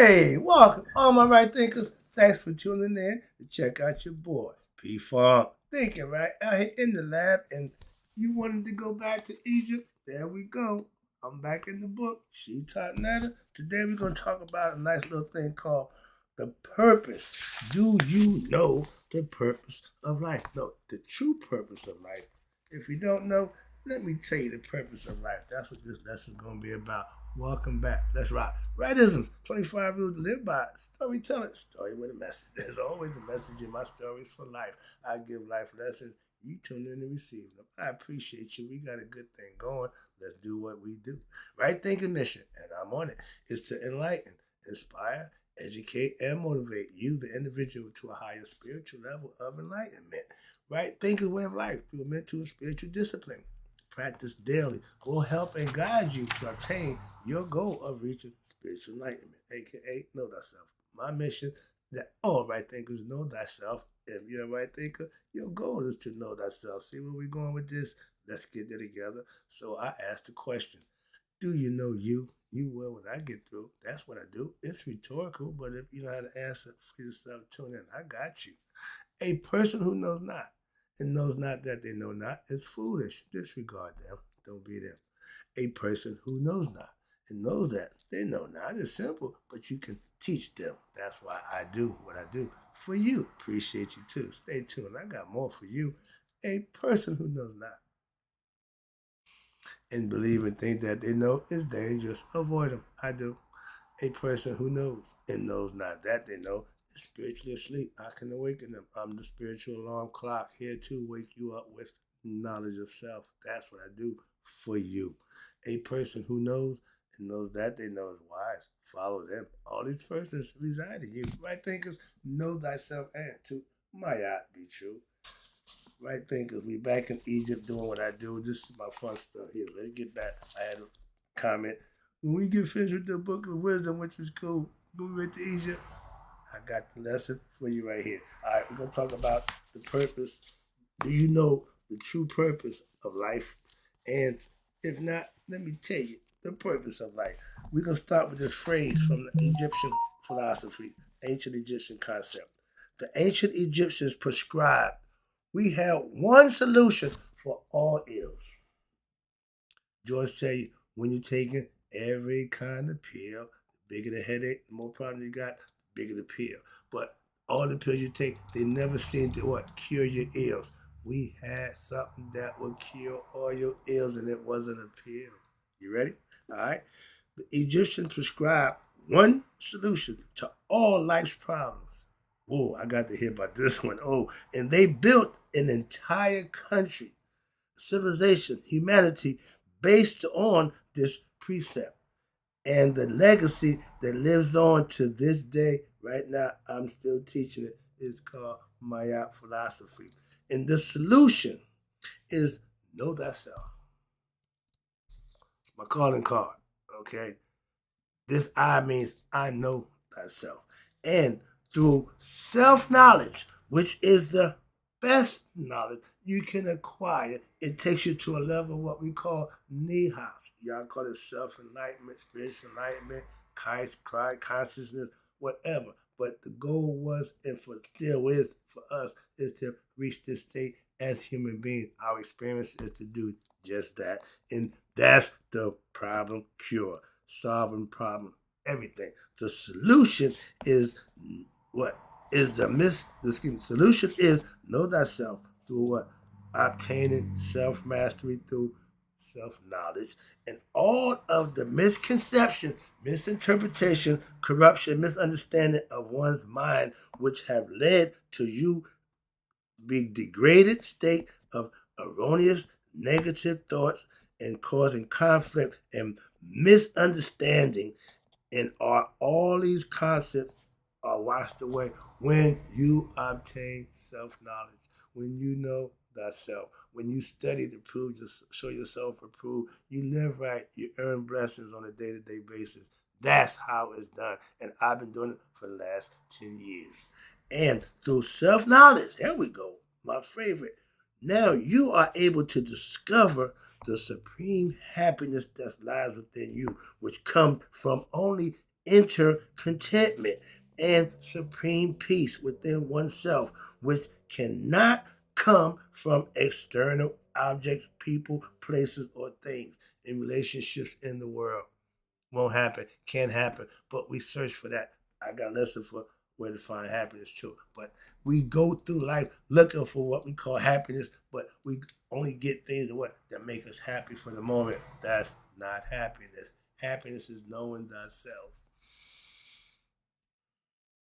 Hey, welcome, all my right thinkers. Thanks for tuning in to check out your boy, P Funk. Thinking, right? Out here in the lab, and you wanted to go back to Egypt. There we go. I'm back in the book. She taught Netta. Today we're going to talk about a nice little thing called the purpose. Do you know the purpose of life? No, the true purpose of life. If you don't know, let me tell you the purpose of life. That's what this lesson is going to be about. Welcome back. Let's rock. Rightisms, 25 rules to live by. Storytelling, story with a message. There's always a message in my stories for life. I give life lessons. You tune in and receive them. I appreciate you. We got a good thing going. Let's do what we do. Right thinking mission, and I'm on it, is to enlighten, inspire, educate, and motivate you, the individual, to a higher spiritual level of enlightenment. Right thinking way of life through a mental and spiritual discipline. Practice daily will help and guide you to obtain your goal of reaching spiritual enlightenment, aka know thyself. My mission that all right thinkers know thyself. If you're a right thinker, your goal is to know thyself. See where we're going with this? Let's get there together. So I asked the question, do you know you? You will when I get through. That's what I do. It's rhetorical, but if you know how to answer for yourself, tune in. I got you. A person who knows not and knows not that they know not is foolish. Disregard them. Don't be them. A person who knows not and knows that they know not is simple, but you can teach them. That's why I do what I do for you. Appreciate you too. Stay tuned. I got more for you. A person who knows not and believe and think that they know is dangerous. Avoid them. I do. A person who knows and knows not that they know is spiritually asleep. I can awaken them. I'm the spiritual alarm clock here to wake you up with knowledge of self. That's what I do for you. A person who knows and knows that they know is wise. Follow them. All these persons reside in you. Right thinkers, know thyself and to my art be true. Right thinkers, we back in Egypt doing what I do. This is my fun stuff here. Let's get back. I had a comment. When we get finished with the book of wisdom, which is cool, when we went to Egypt, I got the lesson for you right here. All right, we're going to talk about the purpose. Do you know the true purpose of life? And if not, let me tell you the purpose of life. We're going to start with this phrase from the Egyptian philosophy, ancient Egyptian concept. The ancient Egyptians prescribed we have one solution for all ills. George tell you, when you're taking every kind of pill, the bigger the headache, the more problem you got, the bigger the pill. But all the pills you take, they never seem to what? Cure your ills. We had something that would cure all your ills, and it wasn't a pill. You ready? All right. The Egyptians prescribed one solution to all life's problems. Whoa, I got to hear about this one. Oh, and they built an entire country, civilization, humanity based on this precept. And the legacy that lives on to this day, right now, I'm still teaching it, is called Maya philosophy. And the solution is know thyself. My calling card, okay? This I means I know thyself. And through self knowledge, which is the best knowledge you can acquire, it takes you to a level of what we call nihas. Y'all call it self enlightenment, spiritual enlightenment, Christ, consciousness, whatever. But the goal was, and for still is for us, is to reach this state as human beings. Our experience is to do just that. And that's the problem cure. Solving problem, everything. The solution is what? Is solution is know thyself through what? Obtaining self-mastery through self-knowledge. And all of the misconceptions, misinterpretation, corruption, misunderstanding of one's mind, which have led to you be degraded state of erroneous negative thoughts and causing conflict and misunderstanding, and are all these concepts are washed away when you obtain self-knowledge, when you know thyself, when you study to prove, to show yourself approved, you live right, you earn blessings on a day-to-day basis. That's how it's done, and I've been doing it for the last 10 years. And through self-knowledge, here we go, my favorite. Now you are able to discover the supreme happiness that lies within you, which comes from only enter contentment and supreme peace within oneself, which cannot come from external objects, people, places, or things in relationships in the world. Won't happen, can't happen, but we search for that. I got a lesson for where to find happiness too. But we go through life looking for what we call happiness, but we only get things that make us happy for the moment. That's not happiness. Happiness is knowing thyself.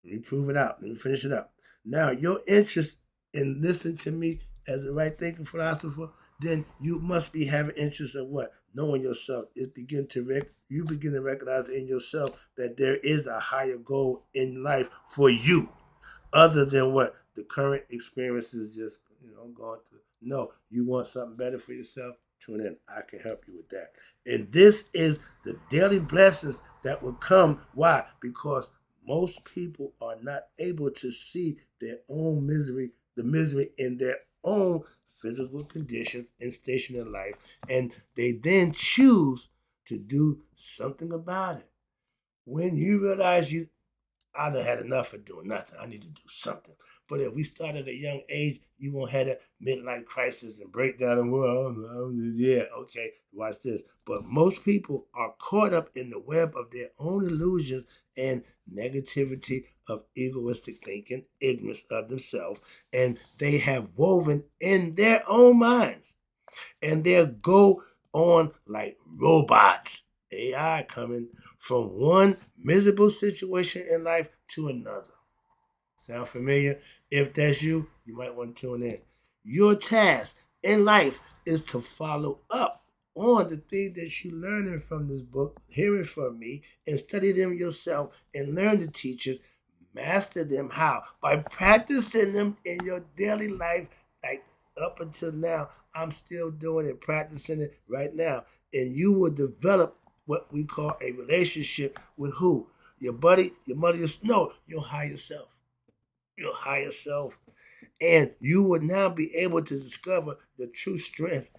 Let me prove it out. Let me finish it up. Now, your interest in listening to me as a right thinking philosopher, then you must be having interest in what? Knowing yourself. You begin to recognize in yourself that there is a higher goal in life for you other than what the current experiences just going through. No, you want something better for yourself. Tune in. I can help you with that. And this is the daily blessings that will come. Why? Because most people are not able to see their own misery, the misery in their own physical conditions and station in life, and they then choose to do something about it. When you realize I done had enough of doing nothing. I need to do something. But if we start at a young age, you won't have that midlife crisis and breakdown and yeah, okay, watch this. But most people are caught up in the web of their own illusions and negativity of egoistic thinking, ignorance of themselves, and they have woven in their own minds. And they'll go on like robots. AI coming from one miserable situation in life to another. Sound familiar? If that's you, you might want to tune in. Your task in life is to follow up on the things that you're learning from this book, hearing from me, and study them yourself and learn the teachers, master them. How? By practicing them in your daily life, like up until now. I'm still doing it, practicing it right now. And you will develop what we call a relationship with who? Your buddy, your mother, your higher self. Your higher self. And you will now be able to discover the true strength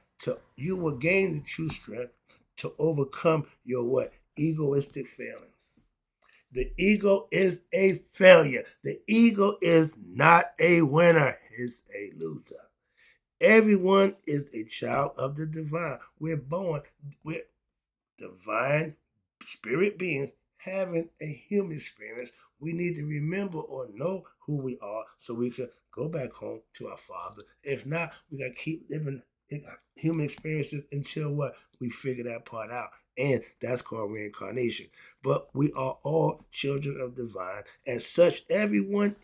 you will gain the true strength to overcome your what? Egoistic failings. The ego is a failure. The ego is not a winner. It's a loser. Everyone is a child of the divine. We're divine spirit beings having a human experience. We need to remember or know who we are so we can go back home to our Father. If not, we got to keep living human experiences until what? We figure that part out. And that's called reincarnation. But we are all children of divine. As such, everyone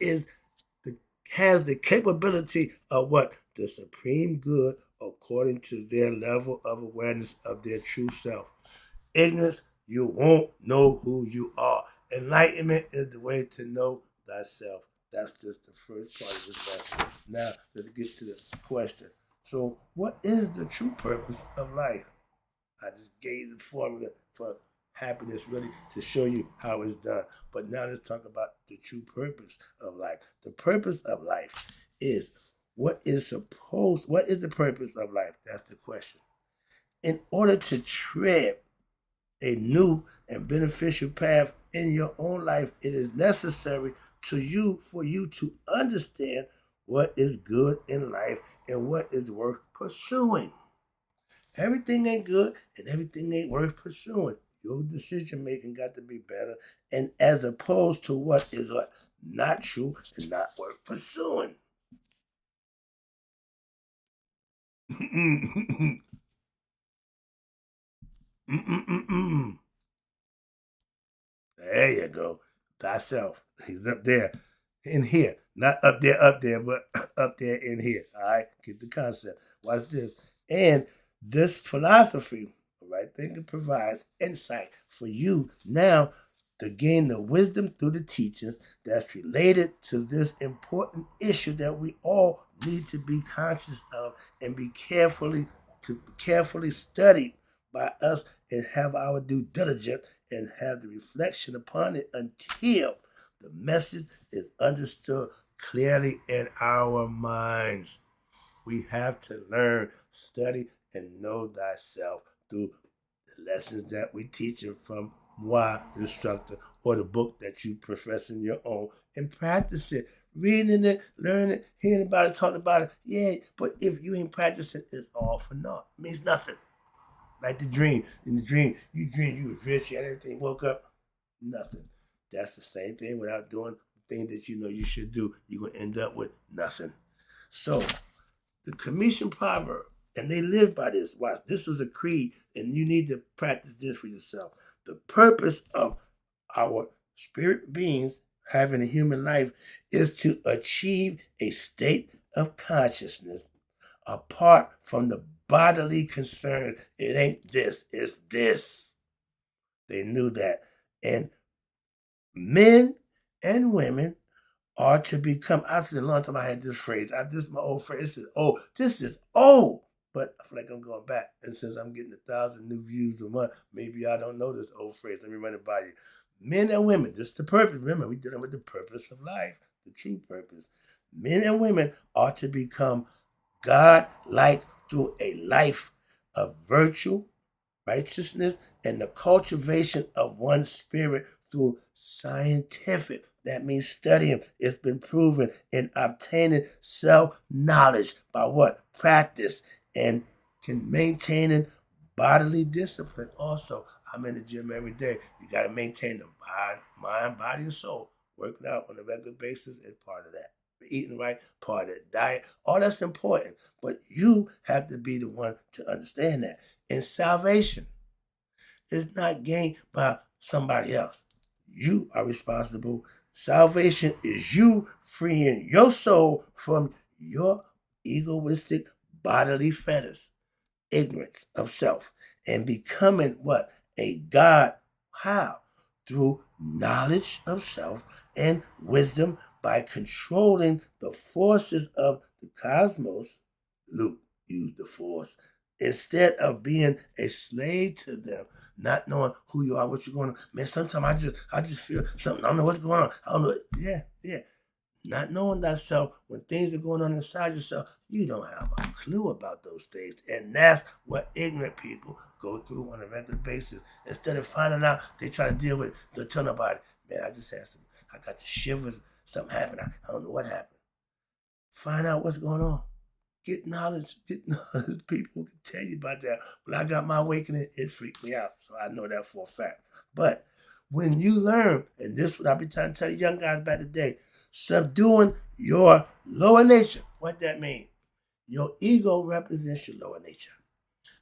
has the capability of what? The supreme good according to their level of awareness of their true self. Ignorance, you won't know who you are. Enlightenment is the way to know thyself. That's just the first part of this lesson. Now, let's get to the question. So, what is the true purpose of life? I just gave the formula for happiness really to show you how it's done. But now let's talk about the true purpose of life. The purpose of life is what is the purpose of life? That's the question. In order to tread a new and beneficial path in your own life, it is necessary for you to understand what is good in life and what is worth pursuing. Everything ain't good and everything ain't worth pursuing. Your decision making got to be better, and as opposed to what is not true and not worth pursuing. There you go. Thyself. He's up there. In here. Not up there, but up there in here. All right? Get the concept. Watch this. And this philosophy, right thinking, provides insight for you now to gain the wisdom through the teachings that's related to this important issue that we all need to be conscious of and be carefully studied by us and have our due diligence and have the reflection upon it until the message is understood clearly in our minds. We have to learn, study, and know thyself through the lessons that we teach from moi instructor, or the book that you profess in your own, and practice it. Reading it, learning it, hearing about it, talking about it, yeah, but if you ain't practicing, it's all for naught. It means nothing. Like the dream. In the dream, you dreamed you was rich, you had everything, woke up, nothing. That's the same thing without doing things that you know you should do. You're going to end up with nothing. So, the Commission proverb, and they live by this. Watch, this was a creed, and you need to practice this for yourself. The purpose of our spirit beings having a human life is to achieve a state of consciousness apart from the bodily concern. It ain't this, it's this. They knew that. And men and women are to become. I spent a long time I had this phrase. This is my old phrase. This is old. But I feel like I'm going back. And since I'm getting 1,000 new views a month, maybe I don't know this old phrase. Let me run it by you. Men and women, this is the purpose. Remember, we're dealing with the purpose of life, the true purpose. Men and women are to become God-like through a life of virtue, righteousness, and the cultivation of one's spirit through scientific. That means studying. It's been proven in obtaining self-knowledge by what? Practice and can maintaining bodily discipline. Also, I'm in the gym every day. You got to maintain the mind, body, and soul. Working out on a regular basis is part of that. Eating right, part of the diet. All that's important. But you have to be the one to understand that. And salvation is not gained by somebody else. You are responsible. Salvation is you freeing your soul from your egoistic bodily fetters, ignorance of self, and becoming what? A God. How? Through knowledge of self and wisdom by controlling the forces of the cosmos. Luke used the force instead of being a slave to them, not knowing who you are, what you're going on. Man, sometimes I just feel something. I don't know what's going on. I don't know. Yeah. Not knowing thyself, when things are going on inside yourself, you don't have a clue about those things. And that's what ignorant people go through on a regular basis. Instead of finding out, they try to deal with it. They'll tell nobody, man, I got the shivers, something happened. I don't know what happened. Find out what's going on. Get knowledge. People can tell you about that. When I got my awakening, it freaked me out. So I know that for a fact. But when you learn, and this is what I be trying to tell the young guys about today, subduing your lower nature. What that mean? Your ego represents your lower nature.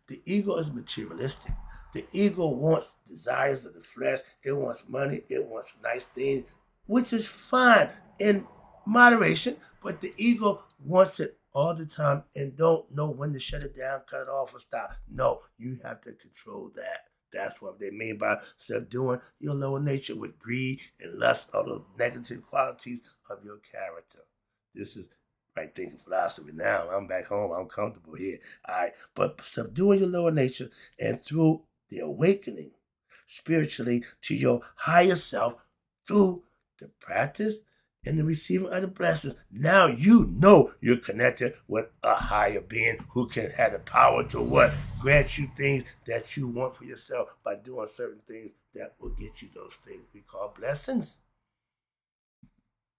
The ego is materialistic. The ego wants desires of the flesh. It wants money. It wants nice things, which is fine in moderation. But the ego wants it all the time and don't know when to shut it down, cut it off, or stop. No, you have to control that. That's what they mean by subduing your lower nature with greed and lust, all those negative qualities of your character. This is right thinking philosophy now. I'm back home. I'm comfortable here. All right. But subduing your lower nature and through the awakening spiritually to your higher self through the practice and the receiving of the blessings. Now you know you're connected with a higher being who can have the power to what? Grant you things that you want for yourself by doing certain things that will get you those things we call blessings.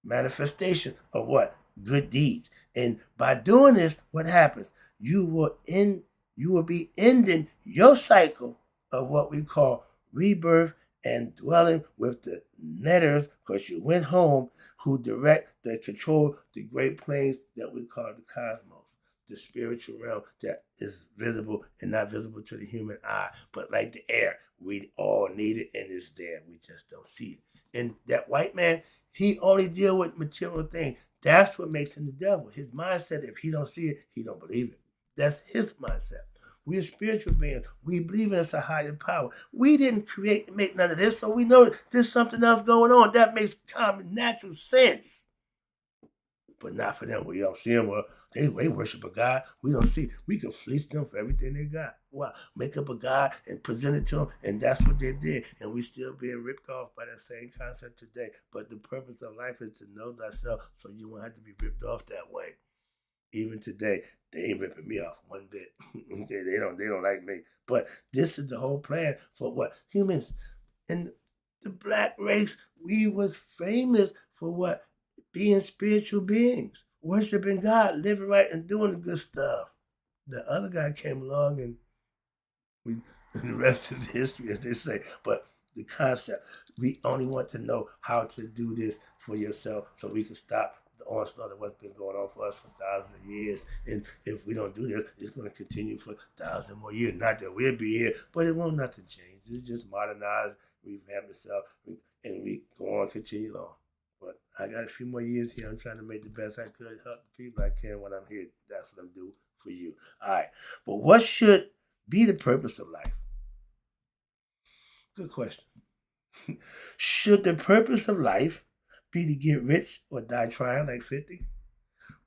Manifestation of what? Good deeds. And by doing this, what happens? You will be ending your cycle of what we call rebirth and dwelling with the netters, because you went home, who direct the control the great planes that we call the cosmos, the spiritual realm that is visible and not visible to the human eye, but like the air, we all need it and it's there. We just don't see it. And that white man, he only deal with material things. That's what makes him the devil. His mindset, if he don't see it, he don't believe it. That's his mindset. We are spiritual beings. We believe in a higher power. We didn't make none of this, so we know there's something else going on. That makes common, natural sense. But not for them. We don't see them. Well, they worship a God. We don't see. We can fleece them for everything they got. Wow. Make up a God and present it to them, and that's what they did. And we still being ripped off by that same concept today. But the purpose of life is to know thyself, so you won't have to be ripped off that way. Even today, they ain't ripping me off one bit. Okay, they don't like me. But this is the whole plan for what? Humans in the black race, we was famous for what? Being spiritual beings, worshiping God, living right and doing the good stuff. The other guy came along and we the rest is history, as they say. But the concept, we only want to know how to do this for yourself so we can stop the onslaught of what's been going on for us for thousands of years. And if we don't do this, it's going to continue for thousands more years. Not that we'll be here, but it won't nothing change. It's just modernize, revamp itself, and we go on, continue on. But I got a few more years here. I'm trying to make the best I could, help the people I can when I'm here. That's what I'm doing for you. All right. But what should be the purpose of life? Good question. Should the purpose of life be to get rich or die trying like 50?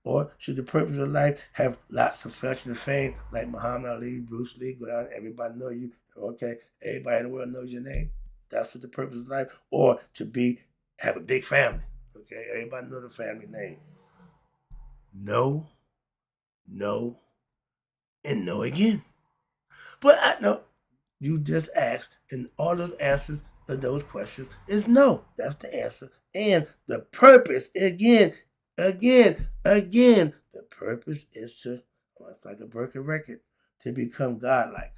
Or should the purpose of life have lots of fortune and fame like Muhammad Ali, Bruce Lee, go down, everybody know you, okay, everybody in the world knows your name? That's what the purpose of life. Or to have a big family, okay, everybody know the family name. No, no, and no again. But I know you just asked, and all those answers of those questions is no. That's the answer. And the purpose, again, the purpose is to, it's like a broken record, to become godlike.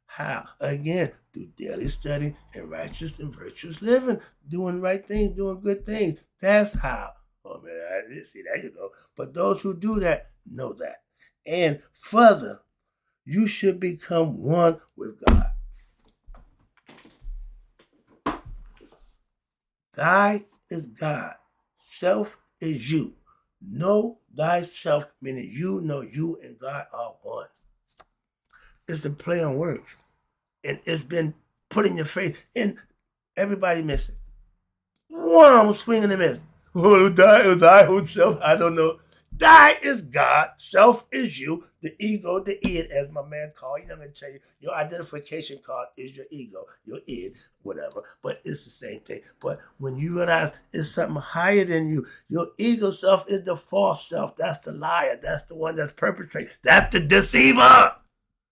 How? Again, through daily study and righteous and virtuous living, doing right things, doing good things. That's how. Oh man, I didn't see, there you go. But those who do that know that. And further, you should become one with God. Thy is God. Self is you. Know thyself, meaning you know you and God are one. It's a play on words. And it's been put in your face. And everybody missing. One swinging and miss. Oh, thy own self, I don't know. Thy is God, self is you, the ego, the id, as my man Carl Young will tell you, your identification card is your ego, your id, whatever, but it's the same thing. But when you realize it's something higher than you, your ego self is the false self, that's the liar, that's the one that's perpetrating, that's the deceiver.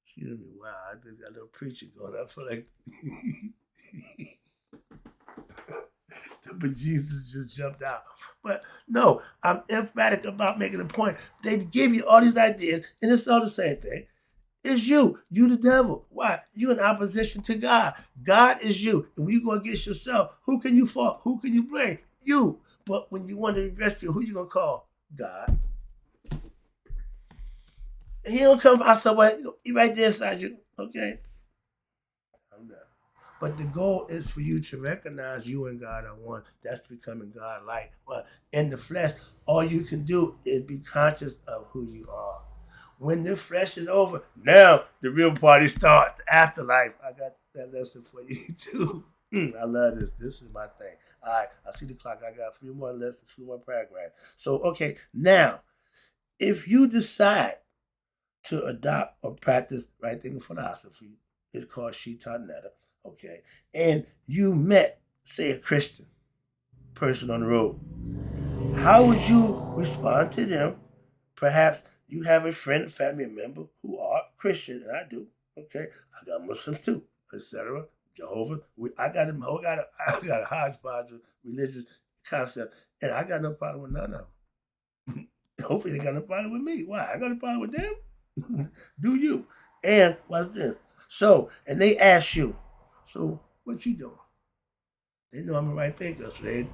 Excuse me, wow, I did got a little preaching going on. I feel like but Jesus just jumped out. But no, I'm emphatic about making a point. They give you all these ideas, and it's all the same thing. It's you. You the devil. Why? You in opposition to God. God is you. And when you go against yourself, who can you fault? Who can you blame? You. But when you want to rescue, who you going to call? God. And he don't come out somewhere. He right there inside you. Okay? I'm done. But the goal is for you to recognize you and God are one. That's becoming God-like. But in the flesh, all you can do is be conscious of who you are. When the flesh is over, now the real party starts. The afterlife. I got that lesson for you too. I love this. This is my thing. All right, I see the clock. I got a few more lessons, a few more paragraphs. So, okay, now, if you decide to adopt or practice right thinking philosophy, it's called Shita Netta. Okay, and you met, say, a Christian person on the road, how would you respond to them? Perhaps you have a friend, family member who are Christian, and I do. Okay, I got Muslims too, etc. Jehovah. I got a hodgepodge of religious concept, and I got no problem with none of them. Hopefully, they got no problem with me. Why? I got no problem with them. Do you? And what's this? So, and they ask you, so what you doing? They know I'm a right thinker, so they ain't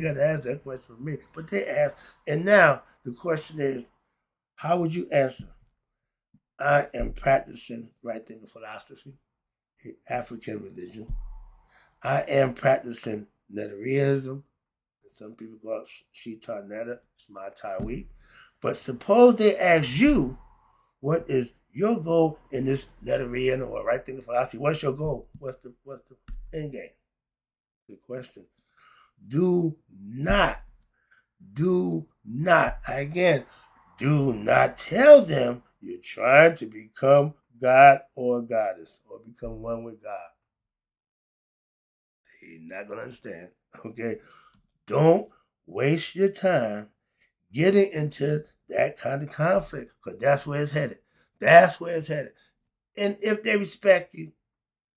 got to ask that question for me. But they ask, and now the question is, how would you answer? I am practicing right thinking philosophy, African religion. I am practicing Nedarism. Some people call it Shita Neda. It's my Taiwi. But suppose they ask you, what is your goal in this Nedarian or right thinking philosophy? What's your goal? What's the end game? Good question. Do not, again, do not tell them you're trying to become God or goddess or become one with God. They're not going to understand. Okay? Don't waste your time getting into that kind of conflict because that's where it's headed. That's where it's headed. And if they respect you,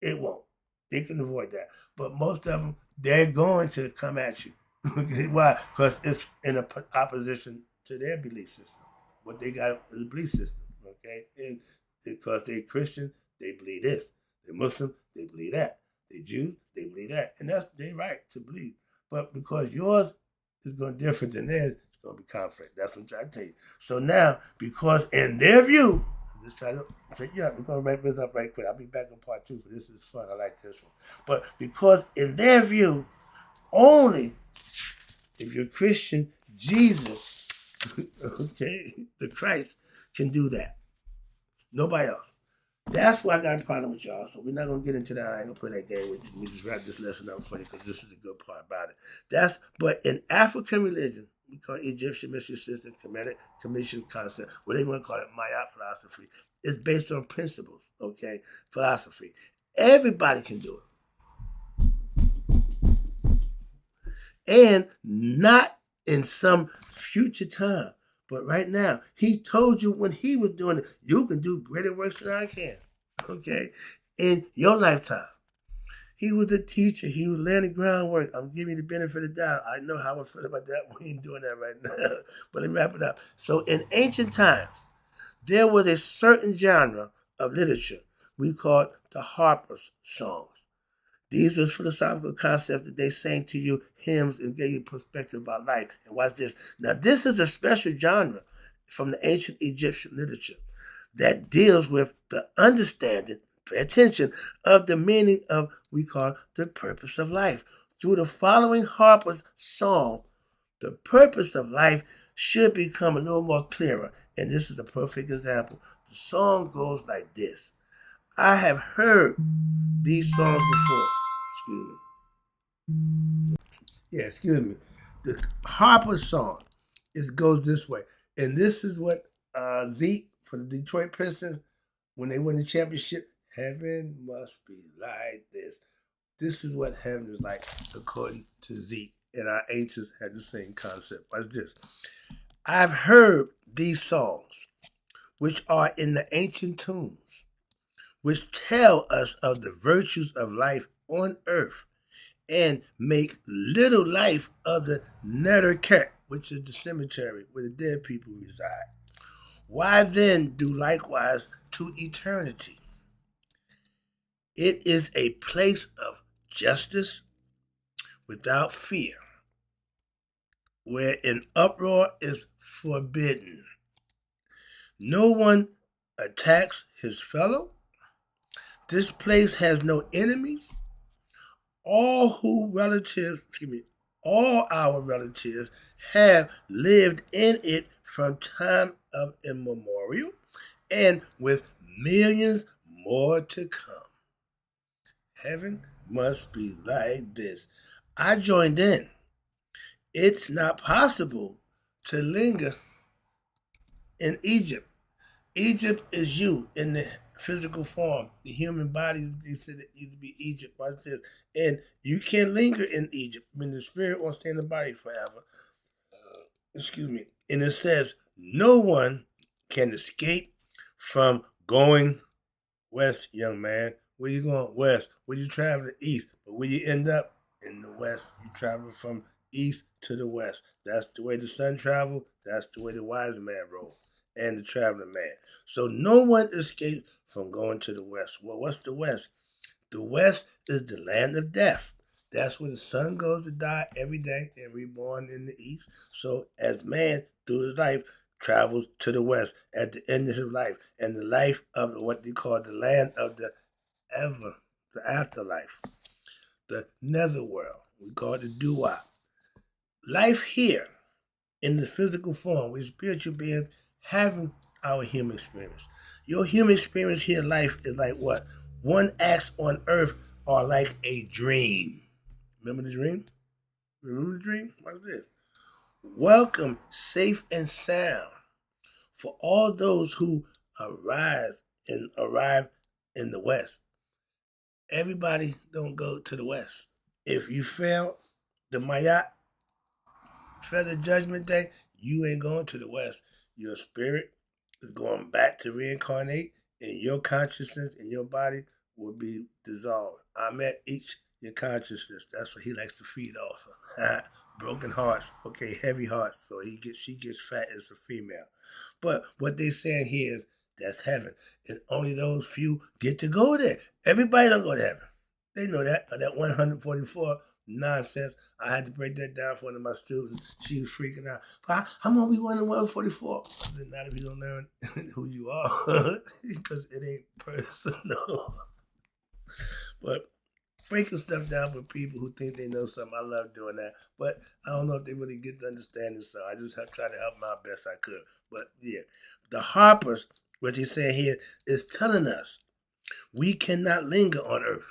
it won't. They can avoid that. But most of them, they're going to come at you. Okay, why? Because it's in opposition to their belief system. What they got is a belief system. Okay, and because they're Christian, they believe this. They're Muslim, they believe that. They're Jew, they believe that, and that's their right to believe. But because yours is going different than theirs, it's going to be conflict. That's what I'm trying to tell you. So now, because in their view, just try to say, yeah, we're going to wrap this up right quick. I'll be back on part 2, but this is fun. I like this one. But because in their view, only if you're Christian, Jesus, okay, the Christ, can do that. Nobody else. That's why I got a problem with y'all. So we're not gonna get into that. I ain't gonna play that game with you. We just wrap this lesson up for you because this is the good part about it. But in African religion, we call it Egyptian mystery system, Kemetic commission concept, whatever you want to call it, Maya philosophy. It's based on principles, okay? Philosophy. Everybody can do it. And not in some future time. But right now, he told you when he was doing it, you can do greater works than I can. Okay? In your lifetime. He was a teacher. He was laying the groundwork. I'm giving you the benefit of the doubt. I know how I feel about that. We ain't doing that right now. But let me wrap it up. So in ancient times, there was a certain genre of literature we called the harper's songs. These are philosophical concepts that they sang to you, hymns, and gave you perspective about life. And watch this. Now, this is a special genre from the ancient Egyptian literature that deals with the understanding, pay attention, of the meaning of we call the purpose of life. Through the following harper's song, the purpose of life should become a little more clearer. And this is a perfect example. The song goes like this. I have heard these songs before. Excuse me. Yeah, excuse me. The Harper song goes this way. And this is what Zeke for the Detroit Pistons, when they win the championship, heaven must be like this. This is what heaven is like, according to Zeke. And our ancients had the same concept. What's this? I've heard these songs, which are in the ancient tombs, which tell us of the virtues of life on earth and make little life of the Netherkert, which is the cemetery where the dead people reside. Why then do likewise to eternity? It is a place of justice without fear, where an uproar is forbidden. No one attacks his fellow. This place has no enemies. All our relatives have lived in it from time of immemorial, and with millions more to come. Heaven must be like this. I joined in. It's not possible to linger in Egypt. Egypt is you in the physical form. The human body, they said it used to be Egypt. Watch this. And you can't linger in Egypt. I mean, the spirit won't stay in the body forever. Excuse me. And it says, no one can escape from going west, young man. Where you going? West. Where you traveling? East. But where you end up? In the west. You travel from east to the west. That's the way the sun traveled. That's the way the wise man rolled. And the traveling man. So no one escapes from going to the west. Well, what's the west? The west is the land of death. That's where the sun goes to die every day and reborn in the east. So as man through his life travels to the west at the end of his life, and the life of what they call the land of the afterlife, the netherworld. We call it the dua. Life here in the physical form, we're spiritual beings having our human experience. Your human experience here in life is like what? One acts on earth are like a dream. Remember the dream? Remember the dream? What's this? Welcome, safe and sound, for all those who arrive in the West. Everybody don't go to the West. If you fail the Mayat Feather Judgment Day, you ain't going to the West. Your spirit is going back to reincarnate in your consciousness, in your body, will be dissolved. I'm at each your consciousness. That's what he likes to feed off of. Broken hearts, okay, heavy hearts. So she gets fat as a female. But what they saying here is that's heaven, and only those few get to go there. Everybody don't go to heaven. They know that. That 144 nonsense. I had to break that down for one of my students. She was freaking out. But how gonna be 144? I said, not if you don't learn who you are, because it ain't personal. But breaking stuff down for people who think they know something, I love doing that. But I don't know if they really get the understanding, so I just try to help them out best I could. But yeah, the Harpers, what he's saying here, is telling us we cannot linger on earth.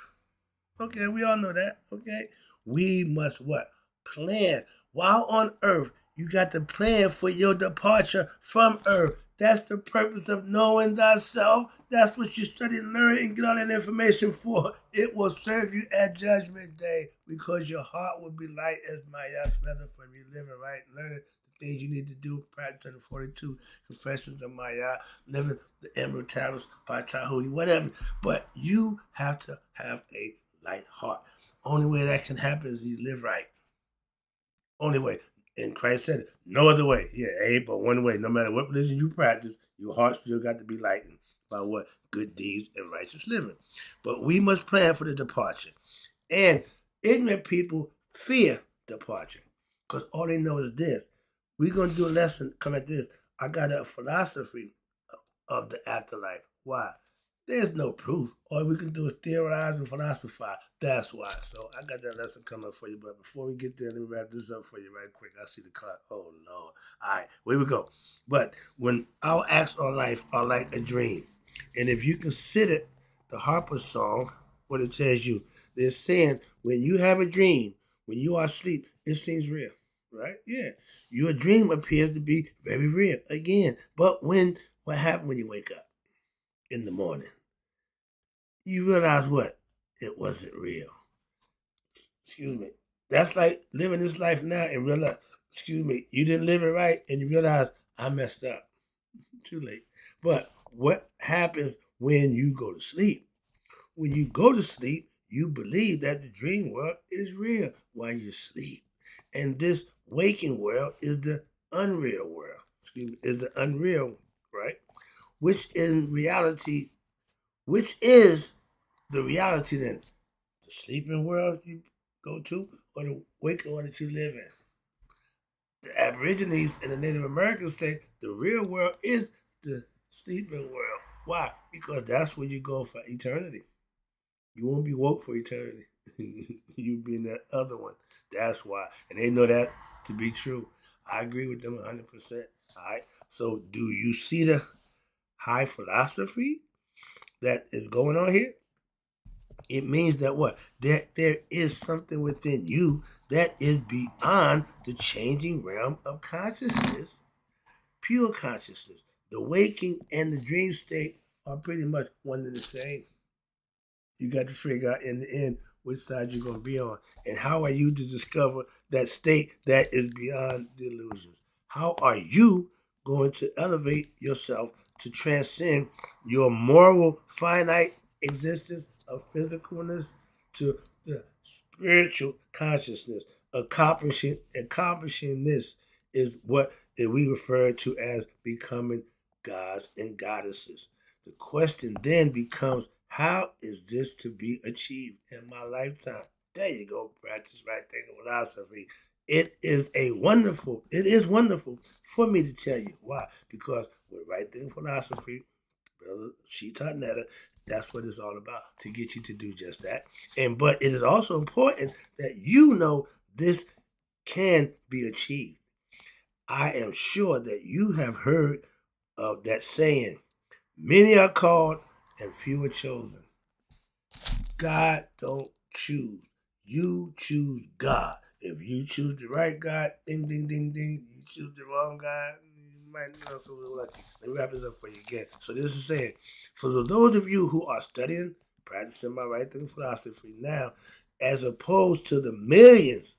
Okay, we all know that. Okay, we must what? Plan. While on earth, you got to plan for your departure from earth. That's the purpose of knowing thyself. That's what you study and learn and get all that information for. It will serve you at Judgment Day because your heart will be light as Maya's feather from you living right, learning the things you need to do, practicing the 42 confessions of Maya, living the Emerald Tablets by Tahuti, whatever. But you have to have a light heart. Only way that can happen is you live right. Only way. And Christ said it. No other way. Yeah, ain't but one way. No matter what religion you practice, your heart still got to be lightened by what? Good deeds and righteous living. But we must plan for the departure. And ignorant people fear departure. Because all they know is this. We're going to do a lesson, come at this. I got a philosophy of the afterlife. Why? There's no proof. All we can do is theorize and philosophize. That's why. So I got that lesson coming for you. But before we get there, let me wrap this up for you right quick. I see the clock. Oh, Lord. All right, here we go. But when our acts on life are like a dream, and if you consider the Harper song, what it tells you, they're saying when you have a dream, when you are asleep, it seems real. Right? Yeah. Your dream appears to be very real. Again. But what happened when you wake up in the morning? You realize what? It wasn't real. Excuse me. That's like living this life now and realize, excuse me, you didn't live it right and you realize I messed up. Too late. But what happens when you go to sleep? When you go to sleep, you believe that the dream world is real while you sleep. And this waking world is the unreal world. Excuse me, is the unreal, right? Which in reality, which is the reality then? The sleeping world you go to or the waking world that you live in? The Aborigines and the Native Americans say the real world is the sleeping world. Why? Because that's where you go for eternity. You won't be woke for eternity. You'll be in that other one. That's why. And they know that to be true. I agree with them 100%. All right. So do you see the high philosophy that is going on here? It means that what? That there is something within you that is beyond the changing realm of consciousness, pure consciousness. The waking and the dream state are pretty much one and the same. You got to figure out in the end which side you're going to be on. And how are you to discover that state that is beyond the illusions? How are you going to elevate yourself to transcend your moral finite existence of physicalness to the spiritual consciousness? Accomplishing this is what we refer to as becoming gods and goddesses. The question then becomes, how is this to be achieved in my lifetime? There you go, practice right thinking philosophy. It is wonderful for me to tell you. Why? Because with right thinking philosophy, Brother Shita Netta, that's what it's all about, to get you to do just that. But it is also important that you know this can be achieved. I am sure that you have heard of that saying, many are called and few are chosen. God don't choose. You choose God. If you choose the right God, ding, ding, ding, ding. You choose the wrong God, you might not so lucky. Let me wrap this up for you again. So this is saying, for those of you who are studying, practicing my right thinking philosophy now, as opposed to the millions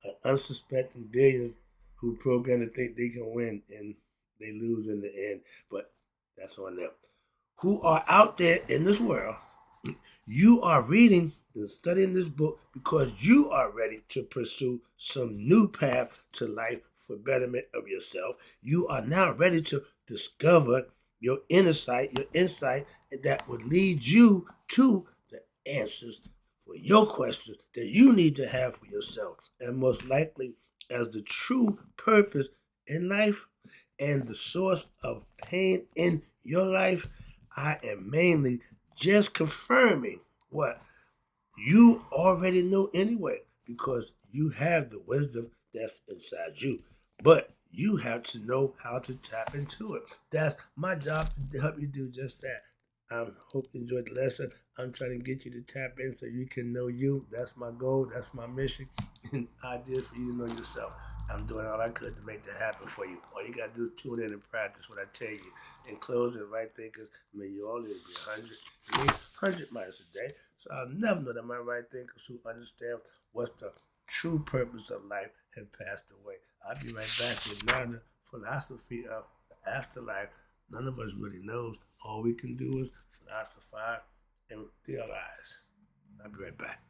of unsuspecting billions who program to think they can win and they lose in the end. But that's on them. Who are out there in this world You are reading and studying this book because you are ready to pursue some new path to life for betterment of yourself. You are now ready to discover your insight that would lead you to the answers for your questions that you need to have for yourself. And most likely, as the true purpose in life and the source of pain in your life, I am mainly just confirming what you already know anyway, because you have the wisdom that's inside you. But you have to know how to tap into it. That's my job to help you do just that. I hope you enjoyed the lesson. I'm trying to get you to tap in so you can know you. That's my goal. That's my mission. And idea for you to know yourself. I'm doing all I could to make that happen for you. All you gotta do is tune in and practice what I tell you. In closing, right thinkers, may you always be 100. You need 100 miles a day. So I'll never know that my right thinkers who understand what's the true purpose of life have passed away. I'll be right back with now the philosophy of the afterlife. None of us really knows. All we can do is philosophize and theorize. I'll be right back.